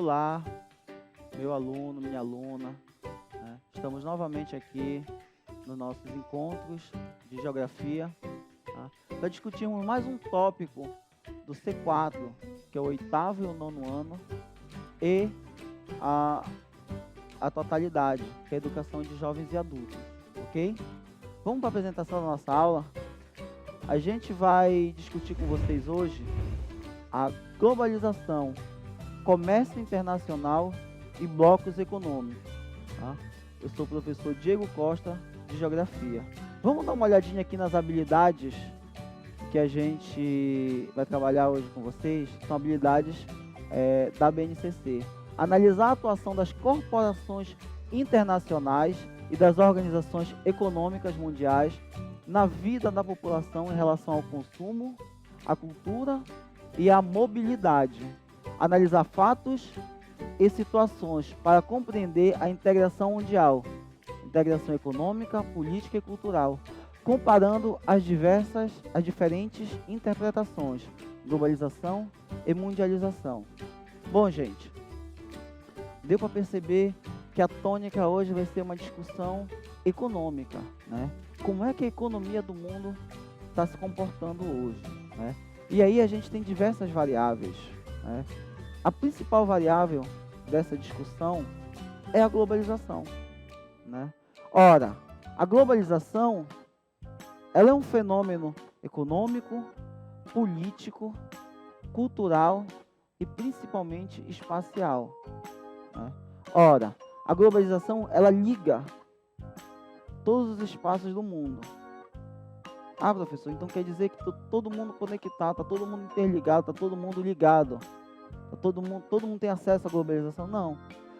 Olá, meu aluno, minha aluna, né? Estamos novamente aqui nos nossos encontros de geografia, tá? Para discutirmos mais um tópico do C4, que é o oitavo e o nono ano, e a totalidade, que é a educação de jovens e adultos, ok? Vamos para a apresentação da nossa aula. A gente vai discutir com vocês hoje a globalização, comércio internacional e blocos econômicos, tá? Eu sou o professor Diego Costa, de Geografia. Vamos dar uma olhadinha aqui nas habilidades que a gente vai trabalhar hoje com vocês. São habilidades da BNCC. Analisar a atuação das corporações internacionais e das organizações econômicas mundiais na vida da população em relação ao consumo, à cultura e à mobilidade. Analisar fatos e situações para compreender a integração mundial, integração econômica, política e cultural, comparando as diferentes interpretações, globalização e mundialização. Bom, gente, deu para perceber que a tônica hoje vai ser uma discussão econômica, né? Como é que a economia do mundo está se comportando hoje, né? E aí a gente tem diversas variáveis, né? A principal variável dessa discussão é a globalização, né? Ora, a globalização, ela é um fenômeno econômico, político, cultural e principalmente espacial, né? Ora, a globalização, ela liga todos os espaços do mundo. Ah, professor, então quer dizer que está todo mundo conectado, está todo mundo interligado, está todo mundo ligado, todo mundo tem acesso à globalização? Não.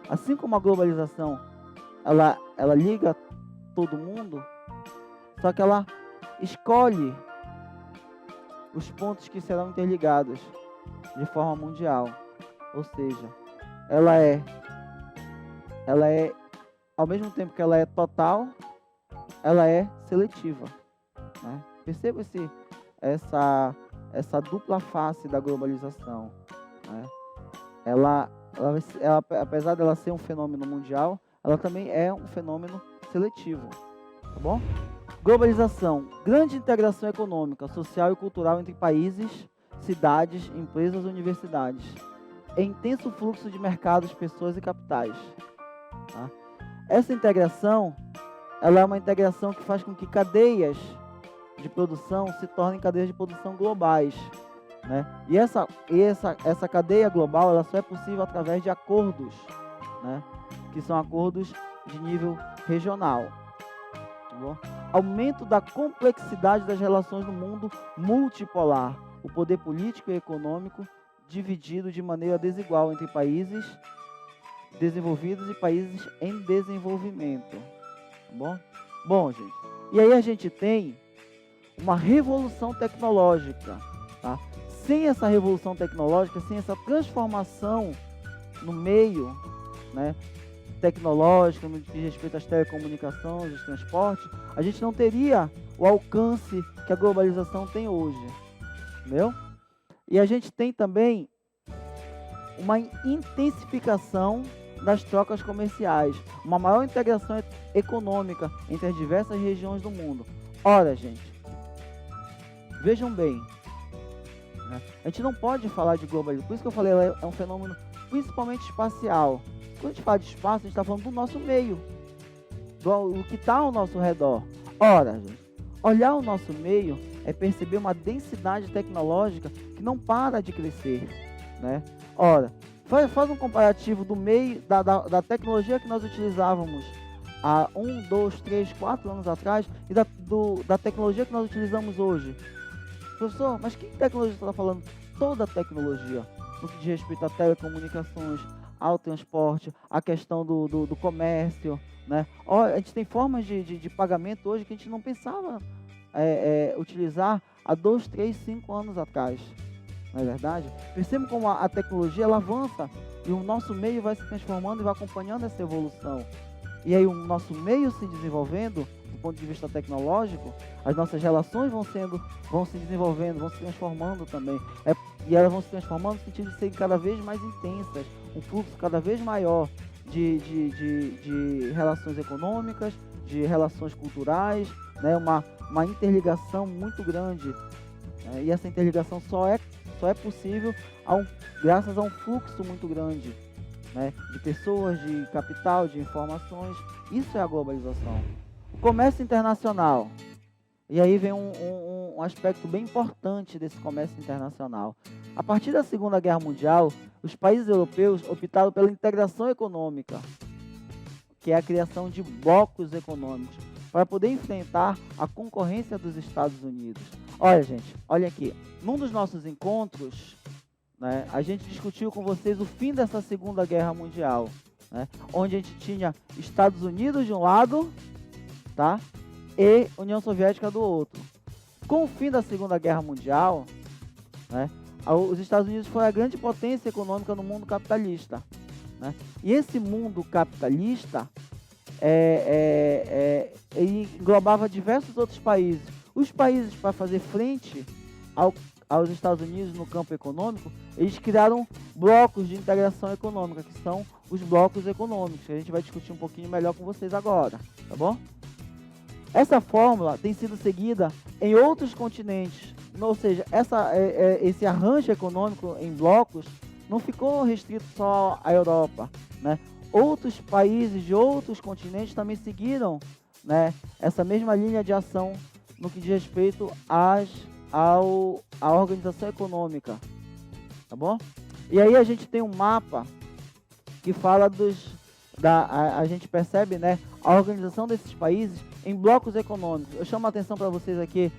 Assim como a globalização, ela liga todo mundo, só que ela escolhe os pontos que serão interligados de forma mundial. Ou seja, ela é ao mesmo tempo que ela é total, ela é seletiva, né? Perceba essa dupla face da globalização, né? Ela, apesar dela ser um fenômeno mundial, ela também é um fenômeno seletivo, tá bom? Globalização, grande integração econômica, social e cultural entre países, cidades, empresas, universidades, é intenso fluxo de mercados, pessoas e capitais, tá? Essa integração, ela é uma integração que faz com que cadeias de produção se tornem cadeias de produção globais, né? E essa cadeia global, ela só é possível através de acordos, né? Que são acordos de nível regional, tá bom? Aumento da complexidade das relações no mundo multipolar, o poder político e econômico dividido de maneira desigual entre países desenvolvidos e países em desenvolvimento, tá bom? Bom, gente, e aí a gente tem uma revolução tecnológica, tá? Sem essa revolução tecnológica, sem essa transformação no meio, né, tecnológico, no que diz respeito às telecomunicações, aos transportes, a gente não teria o alcance que a globalização tem hoje, entendeu? E a gente tem também uma intensificação das trocas comerciais, uma maior integração econômica entre as diversas regiões do mundo. Ora, gente, vejam bem, né? A gente não pode falar de globalização, por isso que eu falei, ela é um fenômeno principalmente espacial. Quando a gente fala de espaço, a gente está falando do nosso meio, do que está ao nosso redor. Ora, gente, olhar o nosso meio é perceber uma densidade tecnológica que não para de crescer, né? Ora, faz um comparativo do meio, da tecnologia que nós utilizávamos há 1, 2, 3, 4 anos atrás e da tecnologia que nós utilizamos hoje. Professor, mas que tecnologia você está falando? Toda a tecnologia, no que diz respeito a telecomunicações, ao transporte, a questão do comércio, né? A gente tem formas de pagamento hoje que a gente não pensava utilizar há 2, 3, 5 anos atrás. Não é verdade? Percebam como a tecnologia ela avança e o nosso meio vai se transformando e vai acompanhando essa evolução. E aí o nosso meio se desenvolvendo, do ponto de vista tecnológico, as nossas relações vão se desenvolvendo, vão se transformando também. É e elas vão se transformando no sentido de serem cada vez mais intensas, um fluxo cada vez maior de relações econômicas, de relações culturais, né? Uma interligação muito grande, né? E essa interligação só é possível graças a um fluxo muito grande, né? De pessoas, de capital, de informações. Isso é a globalização. O comércio internacional. E aí vem um aspecto bem importante desse comércio internacional. A partir da Segunda Guerra Mundial, os países europeus optaram pela integração econômica, que é a criação de blocos econômicos, para poder enfrentar a concorrência dos Estados Unidos. Olha, gente, olha aqui. Num dos nossos encontros, né, a gente discutiu com vocês o fim dessa Segunda Guerra Mundial, né, onde a gente tinha Estados Unidos de um lado, tá, e União Soviética do outro. Com o fim da Segunda Guerra Mundial, né, os Estados Unidos foi a grande potência econômica no mundo capitalista, né? E esse mundo capitalista ele englobava diversos outros países. Os países, para fazer frente aos Estados Unidos no campo econômico, eles criaram blocos de integração econômica, que são os blocos econômicos, que a gente vai discutir um pouquinho melhor com vocês agora, tá bom? Essa fórmula tem sido seguida em outros continentes, ou seja, esse arranjo econômico em blocos não ficou restrito só à Europa, né? Outros países de outros continentes também seguiram, né, essa mesma linha de ação no que diz respeito à organização econômica, tá bom? E aí a gente tem um mapa que fala a gente percebe, né, a organização desses países em blocos econômicos. Eu chamo a atenção para vocês aqui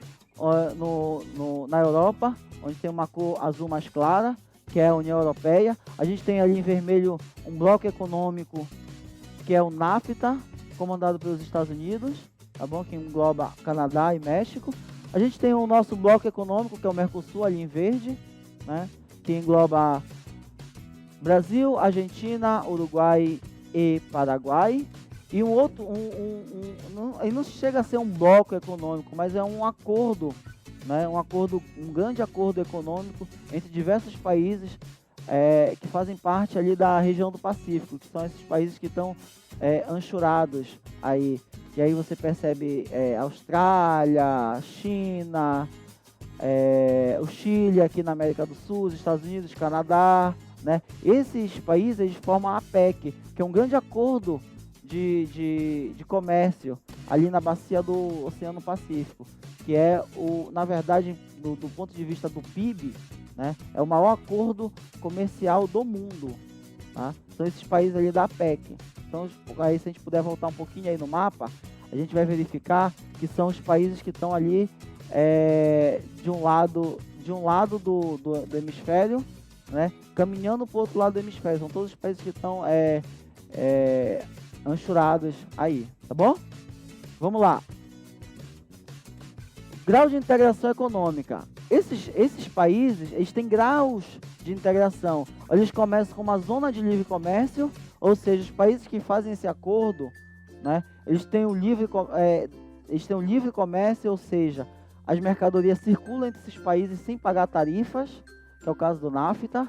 na Europa, onde tem uma cor azul mais clara, que é a União Europeia. A gente tem ali em vermelho um bloco econômico, que é o NAFTA, comandado pelos Estados Unidos, tá bom? Que engloba Canadá e México. A gente tem o nosso bloco econômico, que é o Mercosul, ali em verde, né? Que engloba Brasil, Argentina, Uruguai e Paraguai. E não chega a ser um bloco econômico, mas é um acordo, né? Um grande acordo econômico entre diversos países que fazem parte ali da região do Pacífico, que são esses países que estão anchurados aí. E aí você percebe Austrália, China, o Chile aqui na América do Sul, os Estados Unidos, Canadá, né? Esses países eles formam a APEC, que é um grande acordo de comércio ali na bacia do Oceano Pacífico, que é, na verdade, do ponto de vista do PIB, né, é o maior acordo comercial do mundo, tá? São esses países ali da APEC. Então, aí, se a gente puder voltar um pouquinho aí no mapa, a gente vai verificar que são os países que estão ali de um lado do hemisfério, né, caminhando para o outro lado do hemisfério. São todos os países que estão anchurados aí, tá bom? Vamos lá. Grau de integração econômica. Esses países, eles têm graus de integração. Eles começam com uma zona de livre comércio, ou seja, os países que fazem esse acordo, né, eles têm um livre comércio, ou seja, as mercadorias circulam entre esses países sem pagar tarifas, que é o caso do NAFTA.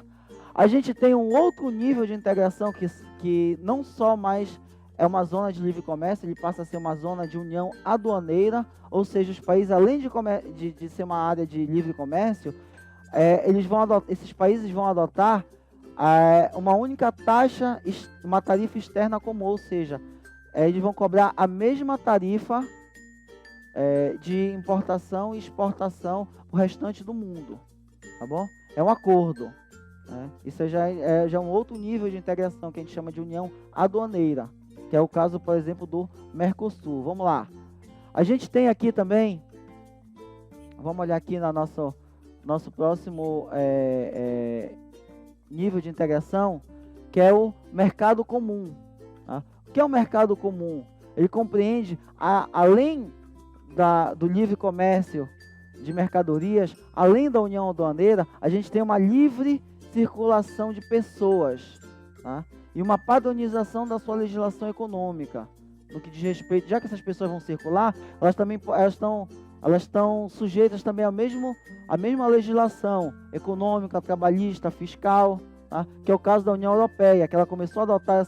A gente tem um outro nível de integração que não só mais é uma zona de livre comércio, ele passa a ser uma zona de união aduaneira, ou seja, os países, além de ser uma área de livre comércio, esses países vão adotar uma única taxa, uma tarifa externa comum, ou seja, eles vão cobrar a mesma tarifa de importação e exportação para o restante do mundo, tá bom? É um acordo, né? Isso já é um outro nível de integração que a gente chama de união aduaneira, que é o caso, por exemplo, do Mercosul. Vamos lá. A gente tem aqui também, vamos olhar aqui no nosso próximo nível de integração, que é o mercado comum. Tá? O que é o mercado comum? Ele compreende, além do livre comércio de mercadorias, além da união aduaneira, a gente tem uma livre circulação de pessoas, tá? E uma padronização da sua legislação econômica, no que diz respeito, já que essas pessoas vão circular, elas elas estão sujeitas também à mesma legislação econômica, trabalhista, fiscal, tá? Que é o caso da União Europeia, que ela começou a adotar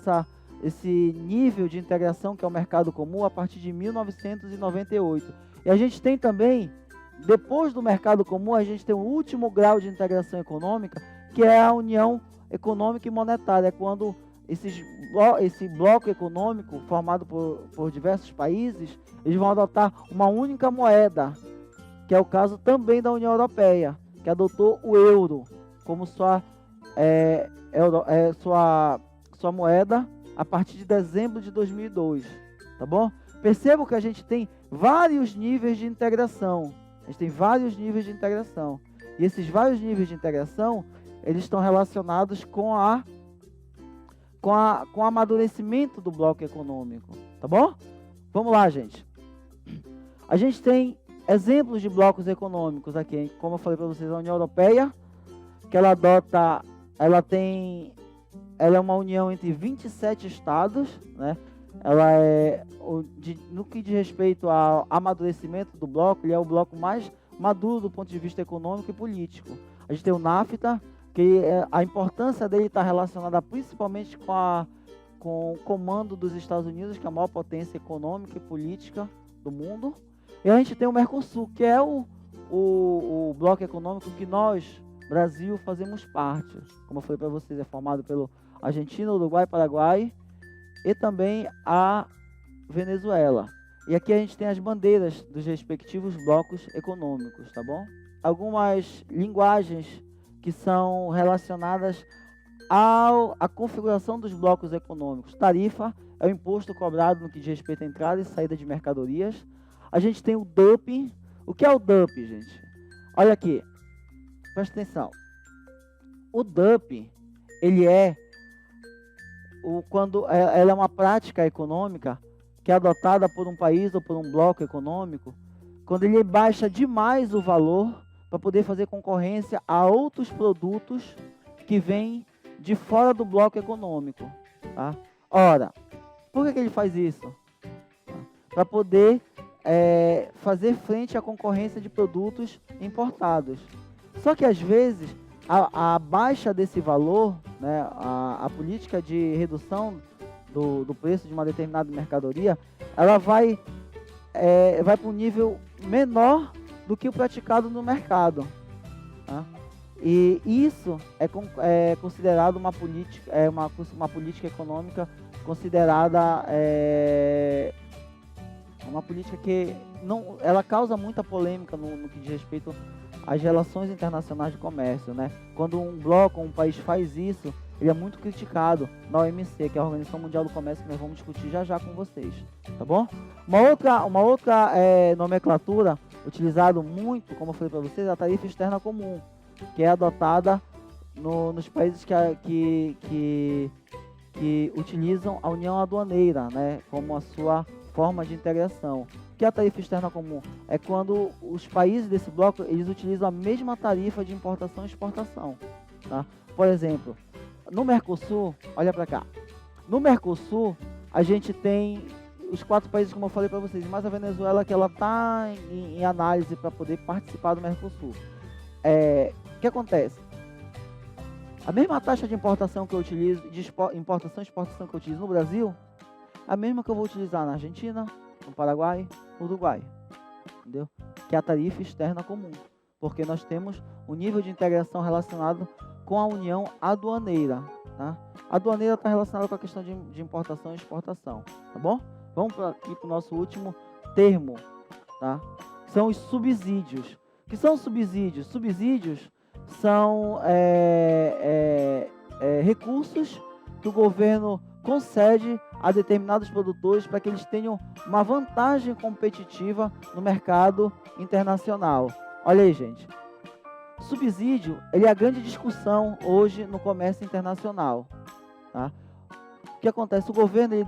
esse nível de integração que é o mercado comum a partir de 1998. E a gente tem também, depois do mercado comum, a gente tem o último grau de integração econômica, que é a União Econômica e Monetária, quando esse bloco econômico formado por diversos países, eles vão adotar uma única moeda, que é o caso também da União Europeia, que adotou o euro como sua moeda a partir de dezembro de 2002, tá bom? Percebam que a gente tem vários níveis de integração. E esses vários níveis de integração, eles estão relacionados com o amadurecimento do bloco econômico, tá bom? Vamos lá, gente. A gente tem exemplos de blocos econômicos aqui, hein? Como eu falei para vocês, a União Europeia, que ela é uma união entre 27 estados, né? No que diz respeito ao amadurecimento do bloco, ele é o bloco mais maduro do ponto de vista econômico e político. A gente tem o NAFTA, que a importância dele está relacionada principalmente com o comando dos Estados Unidos, que é a maior potência econômica e política do mundo. E a gente tem o Mercosul, que é o bloco econômico que nós, Brasil, fazemos parte. Como eu falei para vocês, é formado pelo Argentina, Uruguai, Paraguai e também a Venezuela. E aqui a gente tem as bandeiras dos respectivos blocos econômicos, tá bom? Algumas linguagens que são relacionadas à configuração dos blocos econômicos. Tarifa é o imposto cobrado no que diz respeito à entrada e saída de mercadorias. A gente tem o dumping. O que é o dumping, gente? Olha aqui, presta atenção. O dumping, ele ela é uma prática econômica que é adotada por um país ou por um bloco econômico, quando ele baixa demais o valor para poder fazer concorrência a outros produtos que vêm de fora do bloco econômico, tá? Ora, por que ele faz isso? Para poder fazer frente à concorrência de produtos importados. Só que às vezes a baixa desse valor, né, a política de redução do preço de uma determinada mercadoria, ela vai para um nível menor do que o praticado no mercado, tá? E isso é considerado uma política, uma política econômica considerada uma política que ela causa muita polêmica no que diz respeito às relações internacionais de comércio, né? Quando um bloco, um país faz isso, ele é muito criticado na OMC, que é a Organização Mundial do Comércio, que nós vamos discutir já com vocês, tá bom? Uma outra nomenclatura utilizada muito, como eu falei para vocês, é a tarifa externa comum, que é adotada nos países que utilizam a união aduaneira, né, como a sua forma de integração. O que é a tarifa externa comum? É quando os países desse bloco, eles utilizam a mesma tarifa de importação e exportação, tá? Por exemplo, no Mercosul, olha para cá. No Mercosul, a gente tem os 4 países, como eu falei para vocês, mais a Venezuela, que ela está em análise para poder participar do Mercosul. O que acontece? A mesma taxa de importação que eu utilizo, de importação e exportação que eu utilizo no Brasil, a mesma que eu vou utilizar na Argentina, no Paraguai, no Uruguai, entendeu? Que é a tarifa externa comum, porque nós temos um nível de integração relacionado com a união aduaneira, tá? A aduaneira está relacionada com a questão de importação e exportação, tá bom? Vamos aqui para o nosso último termo, tá? São os subsídios. O que são subsídios? Subsídios são recursos que o governo concede a determinados produtores para que eles tenham uma vantagem competitiva no mercado internacional. Olha aí, gente. Subsídio, ele é a grande discussão hoje no comércio internacional, tá? O que acontece? O governo ele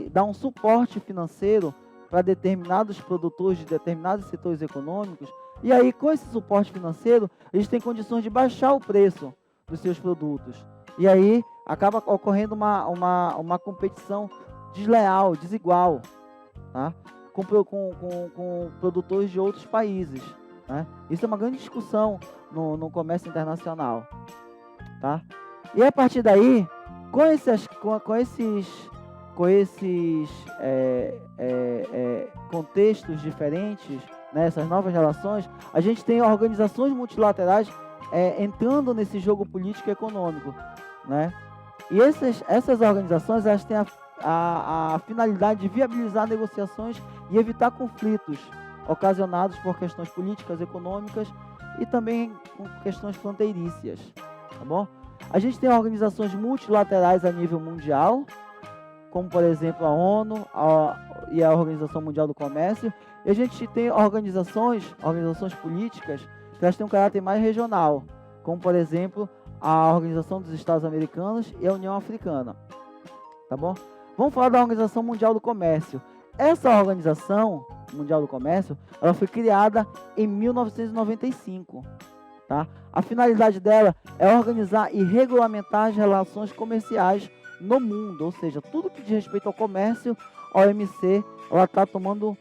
dá um suporte financeiro para determinados produtores de determinados setores econômicos, e aí com esse suporte financeiro eles têm condições de baixar o preço dos seus produtos, e aí acaba ocorrendo uma competição desleal, desigual, tá? com produtores de outros países, né? Isso é uma grande discussão no comércio internacional, tá? E a partir daí, com esses contextos diferentes, né, essas novas relações, a gente tem organizações multilaterais entrando nesse jogo político e econômico, né? E essas organizações, elas têm a finalidade de viabilizar negociações e evitar conflitos ocasionados por questões políticas, econômicas e também com questões fronteiriças, tá bom? A gente tem organizações multilaterais a nível mundial, como por exemplo a ONU e a Organização Mundial do Comércio, e a gente tem organizações políticas que elas têm um caráter mais regional, como por exemplo a Organização dos Estados Americanos e a União Africana, tá bom? Vamos falar da Organização Mundial do Comércio. Essa Organização Mundial do Comércio, ela foi criada em 1995, tá? A finalidade dela é organizar e regulamentar as relações comerciais no mundo, ou seja, tudo que diz respeito ao comércio, a OMC, ela está tomando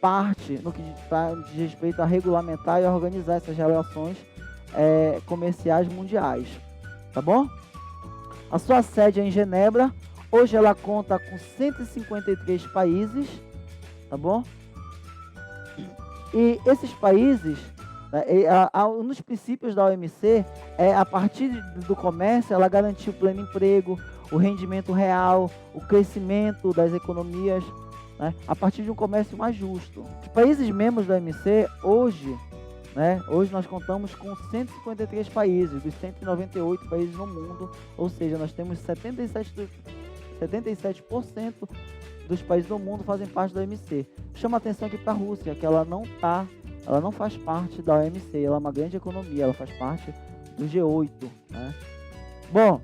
parte no que diz respeito a regulamentar e organizar essas relações comerciais mundiais, tá bom? A sua sede é em Genebra. Hoje ela conta com 153 países, tá bom? E esses países, um dos princípios da OMC é, a partir do comércio, ela garantir o pleno emprego, o rendimento real, o crescimento das economias, né, a partir de um comércio mais justo. Os países membros da OMC, hoje nós contamos com 153 países, dos 198 países no mundo, ou seja, nós temos 77% dos países do mundo fazem parte da OMC. Chama atenção aqui para a Rússia, que ela não faz parte da OMC, ela é uma grande economia, ela faz parte do G8, né? Bom,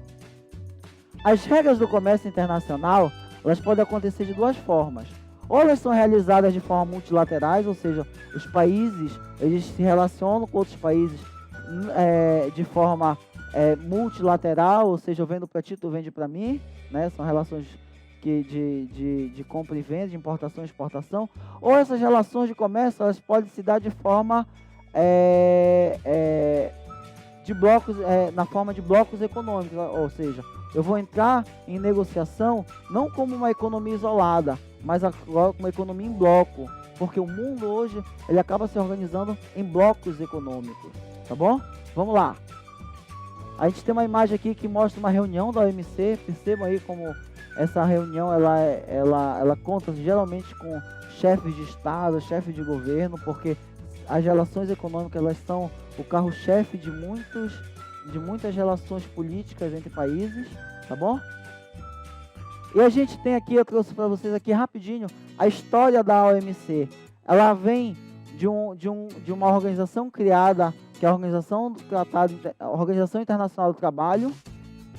as regras do comércio internacional, elas podem acontecer de duas formas. Ou elas são realizadas de forma multilaterais, ou seja, os países eles se relacionam com outros países de forma multilateral, ou seja, eu vendo para ti, tu vende para mim, né? São relações de compra e venda, de importação e exportação. Ou essas relações de comércio, elas podem se dar de forma de blocos, na forma de blocos econômicos, ou seja, eu vou entrar em negociação não como uma economia isolada, mas agora como uma economia em bloco, porque o mundo hoje ele acaba se organizando em blocos econômicos, tá bom? Vamos lá. A gente tem uma imagem aqui que mostra uma reunião da OMC. Percebam aí como essa reunião ela conta geralmente com chefes de estado, chefes de governo, porque as relações econômicas elas são o carro-chefe de muitas relações políticas entre países, tá bom? E a gente tem aqui, eu trouxe para vocês aqui rapidinho, a história da OMC. Ela vem de uma organização criada, que é a Organização Internacional do Trabalho,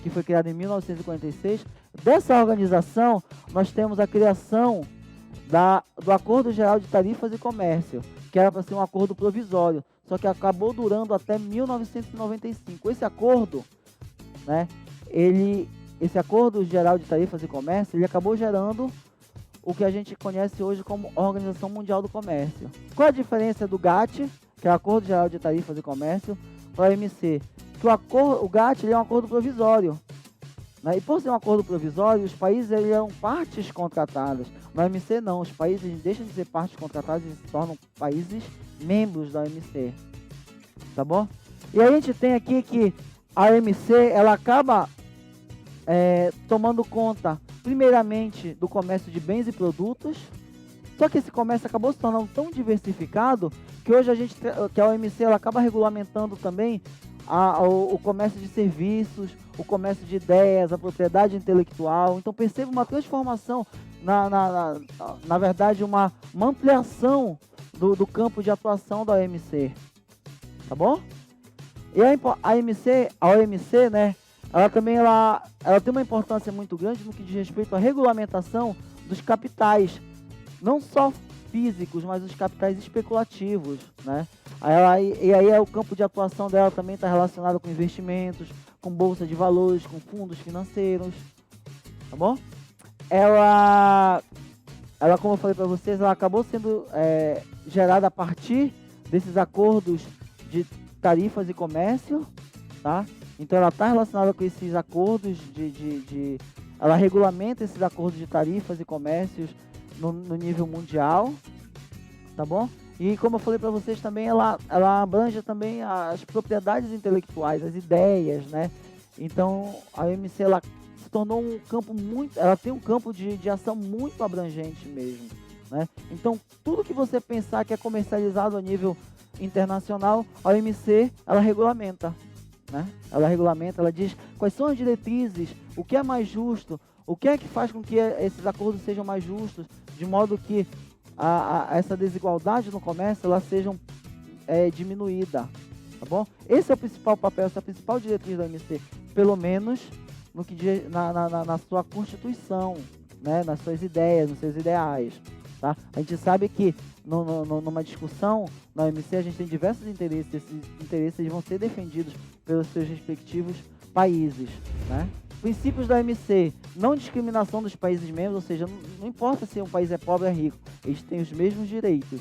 que foi criada em 1946. Dessa organização, nós temos a criação do Acordo Geral de Tarifas e Comércio, que era para ser um acordo provisório, só que acabou durando até 1995. Esse acordo, né, esse Acordo Geral de Tarifas e Comércio, ele acabou gerando o que a gente conhece hoje como Organização Mundial do Comércio. Qual a diferença do GATT, que é o Acordo Geral de Tarifas e Comércio, para a OMC? Que o GATT ele é um acordo provisório, né? E por ser um acordo provisório, os países eles eram partes contratadas. Na OMC não, os países deixam de ser partes contratadas e se tornam países membros da OMC, tá bom? E a gente tem aqui que a OMC ela acaba tomando conta primeiramente do comércio de bens e produtos, só que esse comércio acabou se tornando tão diversificado que hoje que a OMC ela acaba regulamentando também o comércio de serviços, o comércio de ideias, a propriedade intelectual. Então perceba uma transformação, na verdade uma ampliação do campo de atuação da OMC, tá bom? E a OMC, né, ela também ela tem uma importância muito grande no que diz respeito à regulamentação dos capitais, não só físicos, mas os capitais especulativos, né? E aí o campo de atuação dela também está relacionado com investimentos, com bolsa de valores, com fundos financeiros, tá bom? Ela ela, como eu falei para vocês, ela acabou sendo gerada a partir desses acordos de tarifas e comércio, tá? Então ela está relacionada com esses acordos ela regulamenta esses acordos de tarifas e comércios no nível mundial, tá bom? E como eu falei para vocês também, ela abrange também as propriedades intelectuais, as ideias, né? Então a OMC ela se tornou um campo ela tem um campo de ação muito abrangente mesmo, né? Então tudo que você pensar que é comercializado a nível internacional, a OMC ela regulamenta, né? Ela regulamenta, ela diz quais são as diretrizes, o que é mais justo, o que é que faz com que esses acordos sejam mais justos, de modo que essa desigualdade no comércio ela seja diminuída, tá bom? Esse é o principal papel, essa é a principal diretriz da OMC, pelo menos no que na sua constituição, né? Nas suas ideias, nos seus ideais, tá? A gente sabe que numa discussão na OMC a gente tem diversos interesses, esses interesses vão ser defendidos pelos seus respectivos países, né? Princípios da OMC: não discriminação dos países membros, ou seja, não importa se um país é pobre ou é rico, eles têm os mesmos direitos,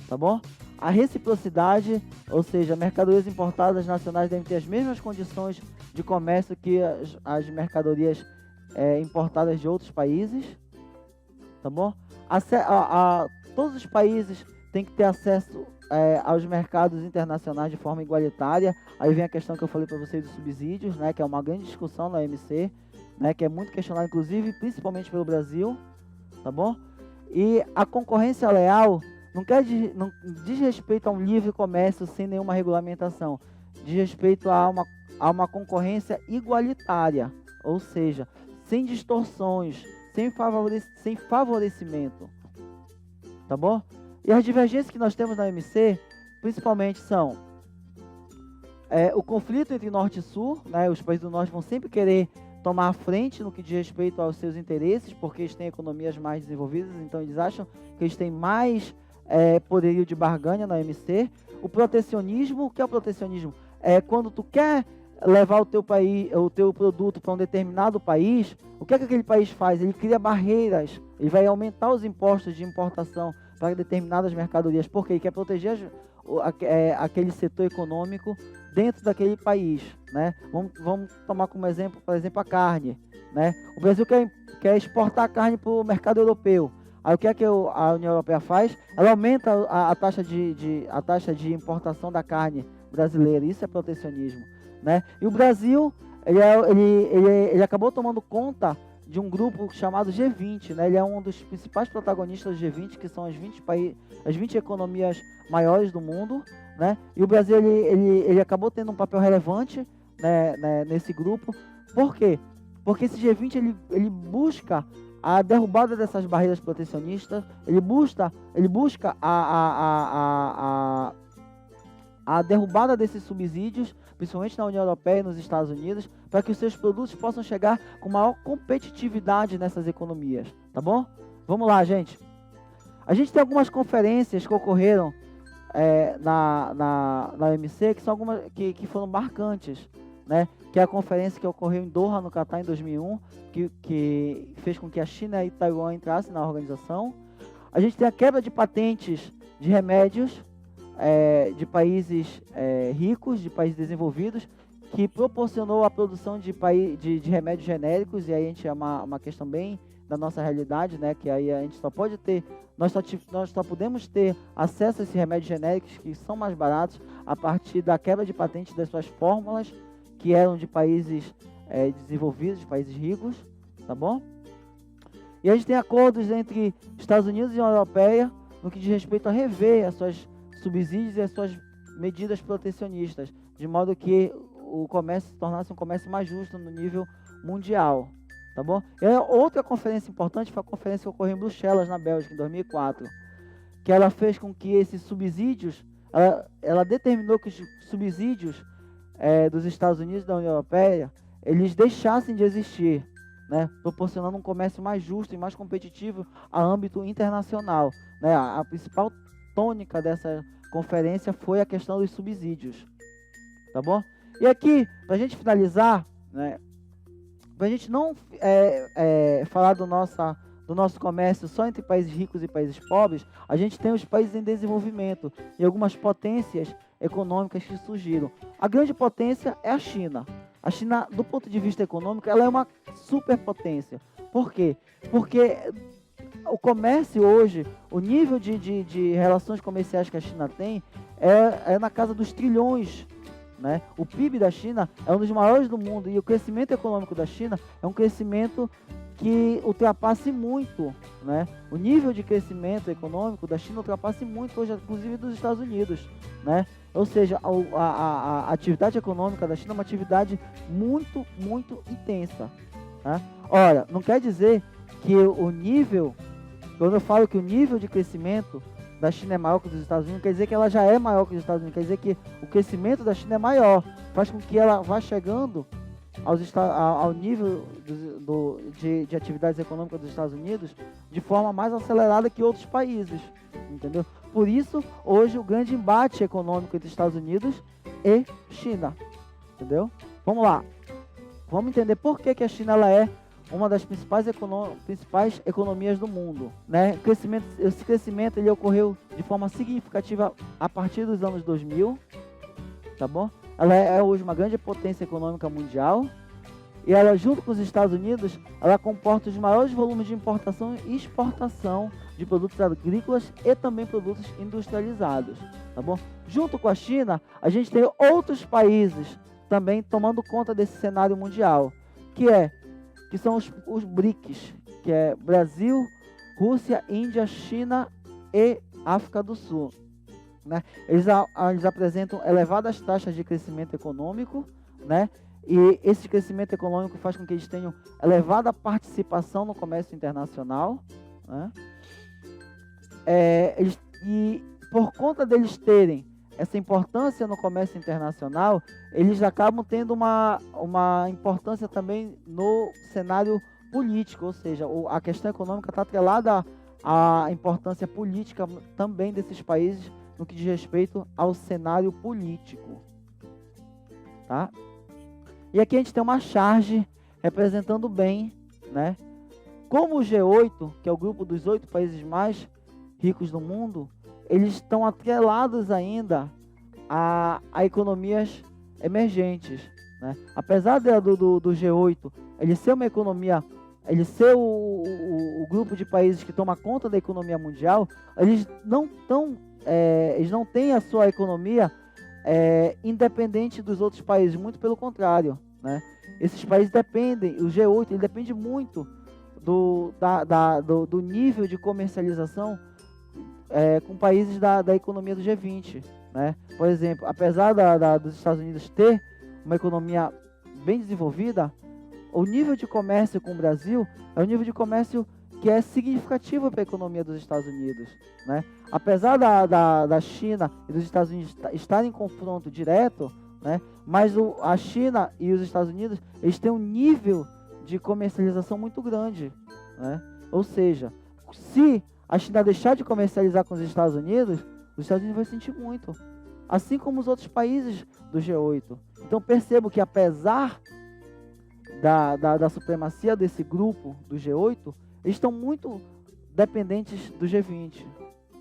tá bom? A reciprocidade, ou seja, mercadorias importadas nacionais devem ter as mesmas condições de comércio que as mercadorias importadas de outros países, tá bom? Todos os países têm que ter acesso aos mercados internacionais de forma igualitária. Aí vem a questão que eu falei para vocês dos subsídios, né, que é uma grande discussão na OMC, né, que é muito questionada, inclusive, principalmente pelo Brasil, tá bom? E a concorrência leal não diz respeito a um livre comércio sem nenhuma regulamentação, diz respeito a uma concorrência igualitária, ou seja, sem distorções, sem favorecimento, tá bom? E as divergências que nós temos na OMC, principalmente são o conflito entre Norte e Sul, né? Os países do Norte vão sempre querer tomar a frente no que diz respeito aos seus interesses, porque eles têm economias mais desenvolvidas, então eles acham que eles têm mais poderio de barganha na OMC. O protecionismo, o que é o protecionismo? É quando tu quer levar o teu produto para um determinado país, o que é que aquele país faz? Ele cria barreiras, ele vai aumentar os impostos de importação para determinadas mercadorias, porque ele quer proteger aquele setor econômico dentro daquele país, né? Vamos tomar como exemplo, por exemplo, a carne, né? O Brasil quer exportar carne para o mercado europeu. Aí o que é que a União Europeia faz? Ela aumenta a taxa de importação da carne brasileira. Isso é protecionismo, né? E o Brasil ele acabou tomando conta de um grupo chamado G20, né? Ele é um dos principais protagonistas do G20, que são as 20 economias maiores do mundo, né? E o Brasil ele acabou tendo um papel relevante, né, nesse grupo. Por quê? Porque esse G20 ele busca a derrubada dessas barreiras protecionistas, ele busca a derrubada desses subsídios, principalmente na União Europeia e nos Estados Unidos, para que os seus produtos possam chegar com maior competitividade nessas economias, tá bom? Vamos lá, gente. A gente tem algumas conferências que ocorreram na OMC, que são algumas que foram marcantes, né? Que é a conferência que ocorreu em Doha, no Catar, em 2001, que fez com que a China e Taiwan entrassem na organização. A gente tem a quebra de patentes de remédios de países ricos, de países desenvolvidos, que proporcionou a produção de remédios genéricos, e aí a gente é uma questão bem da nossa realidade, né? Que aí a gente só pode ter, nós só podemos ter acesso a esses remédios genéricos que são mais baratos a partir da quebra de patente das suas fórmulas, que eram de países desenvolvidos, de países ricos, tá bom? E a gente tem acordos entre Estados Unidos e União Europeia no que diz respeito a rever as suas subsídios e as suas medidas protecionistas, de modo que o comércio se tornasse um comércio mais justo no nível mundial, tá bom? E outra conferência importante foi a conferência que ocorreu em Bruxelas, na Bélgica, em 2004, que ela fez com que esses subsídios, ela determinou que os subsídios dos Estados Unidos e da União Europeia, eles deixassem de existir, né? Proporcionando um comércio mais justo e mais competitivo a âmbito internacional, né? A principal tônica dessa conferência foi a questão dos subsídios, tá bom? E aqui, para a gente finalizar, né, para a gente não falar do nosso comércio só entre países ricos e países pobres, a gente tem os países em desenvolvimento e algumas potências econômicas que surgiram. A grande potência é a China. A China, do ponto de vista econômico, ela é uma superpotência. Por quê? Porque o comércio hoje, o nível de relações comerciais que a China tem é na casa dos trilhões, né? O PIB da China é um dos maiores do mundo e o crescimento econômico da China é um crescimento que ultrapasse muito, né? O nível de crescimento econômico da China ultrapasse muito hoje, inclusive dos Estados Unidos, né? Ou seja, a atividade econômica da China é uma atividade muito, muito intensa, tá? Ora, não quer dizer que o nível, quando eu falo que o nível de crescimento da China é maior que o dos Estados Unidos, quer dizer que ela já é maior que os Estados Unidos, quer dizer que o crescimento da China é maior, faz com que ela vá chegando ao nível de atividades econômicas dos Estados Unidos de forma mais acelerada que outros países, entendeu? Por isso, hoje, o grande embate econômico entre Estados Unidos e China, entendeu? Vamos lá, vamos entender por que a China ela é uma das principais economias do mundo, né? Esse crescimento ele ocorreu de forma significativa a partir dos anos 2000, tá bom? Ela é hoje uma grande potência econômica mundial e ela, junto com os Estados Unidos, ela comporta os maiores volumes de importação e exportação de produtos agrícolas e também produtos industrializados, tá bom? Junto com a China, a gente tem outros países também tomando conta desse cenário mundial, que são os BRICS, que é Brasil, Rússia, Índia, China e África do Sul, né? Eles apresentam elevadas taxas de crescimento econômico, né? E esse crescimento econômico faz com que eles tenham elevada participação no comércio internacional, né? E por conta deles terem essa importância no comércio internacional, eles acabam tendo uma importância também no cenário político, ou seja, a questão econômica está atrelada à importância política também desses países no que diz respeito ao cenário político, tá? E aqui a gente tem uma charge representando bem, né? Como o G8, que é o grupo dos 8 países mais ricos do mundo, eles estão atrelados ainda a economias emergentes, né? Apesar do G8 ele ser uma economia, ele ser o grupo de países que toma conta da economia mundial, eles não têm a sua economia independente dos outros países, muito pelo contrário, né? Esses países dependem, o G8 ele depende muito do nível de comercialização com países da economia do G20, né? Por exemplo, apesar dos Estados Unidos ter uma economia bem desenvolvida, o nível de comércio com o Brasil é um nível de comércio que é significativo para a economia dos Estados Unidos, né? Apesar da China e dos Estados Unidos estarem em confronto direto, né? Mas a China e os Estados Unidos eles têm um nível de comercialização muito grande, né? Ou seja, se a China deixar de comercializar com os Estados Unidos vai sentir muito, assim como os outros países do G8. Então percebo que apesar da supremacia desse grupo do G8, eles estão muito dependentes do G20,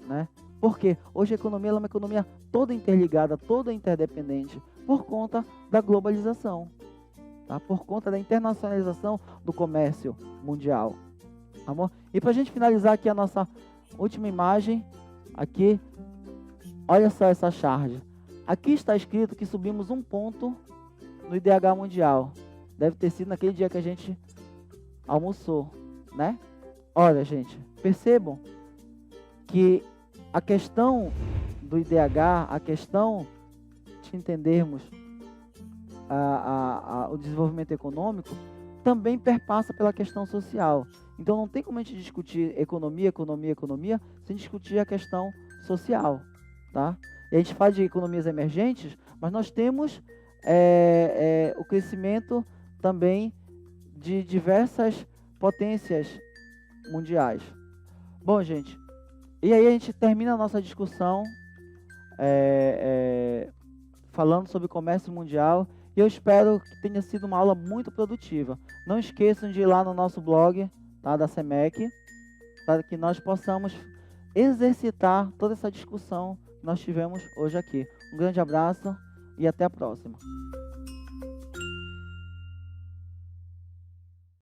né? Porque hoje a economia é uma economia toda interligada, toda interdependente, por conta da globalização, tá? Por conta da internacionalização do comércio mundial. Tá bom? E para a gente finalizar aqui a nossa última imagem, aqui, olha só essa charge. Aqui está escrito que subimos um ponto no IDH mundial. Deve ter sido naquele dia que a gente almoçou, né? Olha, gente, percebam que a questão do IDH, a questão de entendermos o desenvolvimento econômico, também perpassa pela questão social. Então não tem como a gente discutir economia sem discutir a questão social, tá? E a gente fala de economias emergentes, mas nós temos o crescimento também de diversas potências mundiais. Bom, gente, e aí a gente termina a nossa discussão falando sobre comércio mundial. E eu espero que tenha sido uma aula muito produtiva. Não esqueçam de ir lá no nosso blog, tá, da SEMEC, para que nós possamos exercitar toda essa discussão que nós tivemos hoje aqui. Um grande abraço e até a próxima.